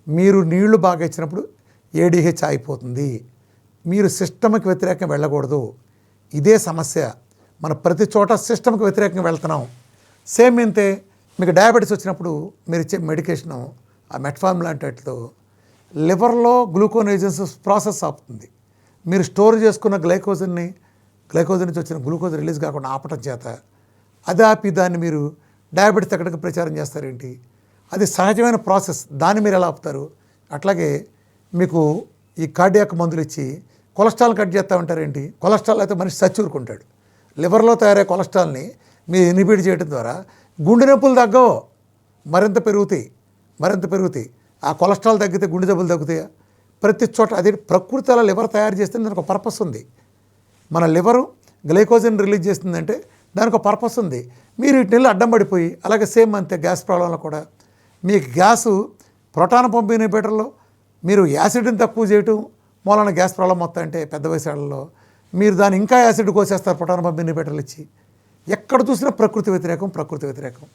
మీరు నీళ్లు బాగా ఇచ్చినప్పుడు ఏడీహెచ్ ఆగిపోతుంది. మీరు సిస్టమ్కి వ్యతిరేకంగా వెళ్ళకూడదు. ఇదే సమస్య. మన ప్రతి చోట సిస్టమ్కి వ్యతిరేకంగా వెళ్తున్నాం. సేమ్ ఇంతే మీకు డయాబెటీస్ వచ్చినప్పుడు మీరు ఇచ్చే మెడికేషను ఆ మెట్ఫార్మ్ లాంటి వాటితో లివర్లో గ్లూకోనేజన్స్ ప్రాసెస్ ఆపుతుంది. మీరు స్టోర్ చేసుకున్న గ్లైకోజన్ నుంచి వచ్చిన గ్లూకోజ్ రిలీజ్ కాకుండా ఆపటం చేత అది ఆపి దాన్ని మీరు డయాబెటీస్ తగ్గడానికి ప్రచారం చేస్తారేంటి? అది సహజమైన ప్రాసెస్. దాన్ని మీరు ఎలా ఆపుతారు? అట్లాగే మీకు ఈ కార్డియాక్ మందులు ఇచ్చి కొలెస్ట్రాల్ కట్ చేస్తూ ఉంటారేంటి? కొలెస్ట్రాల్ అయితే మనిషి చచ్చూరుకుంటాడు. లివర్లో తయారయ్యే కొలెస్ట్రాల్ని మీరు ఇన్హిబిట్ చేయడం ద్వారా గుండె నొప్పులు తగ్గవు, మరింత పెరుగుతాయి. ఆ కొలెస్ట్రాల్ తగ్గితే గుండె జబ్బులు తగ్గుతాయా? ప్రతి చోట అది ప్రకృతి అలా లివర్ తయారు చేస్తే దానికి ఒక పర్పస్ ఉంది. మన లివరు గ్లైకోజన్ రిలీజ్ చేస్తుందంటే దానికి ఒక పర్పస్ ఉంది. మీరు వీటిని అడ్డం పడిపోయి అలాగే సేమ్ అంతే గ్యాస్ ప్రాబ్లంలో కూడా మీకు గ్యాసు ప్రోటాన్ పంప్ ఇన్హిబిటర్లో మీరు యాసిడ్ని తక్కువ చేయటం మూలన గ్యాస్ ప్రాబ్లం మొత్తం అంటే పెద్ద వయసులలో మీరు దాన్ని ఇంకా యాసిడ్ కోసేస్తారు ప్రోటాన్ పంప్ ఇన్హిబిటర్లు ఇచ్చి. ఎక్కడ చూసినా ప్రకృతి వ్యతిరేకం.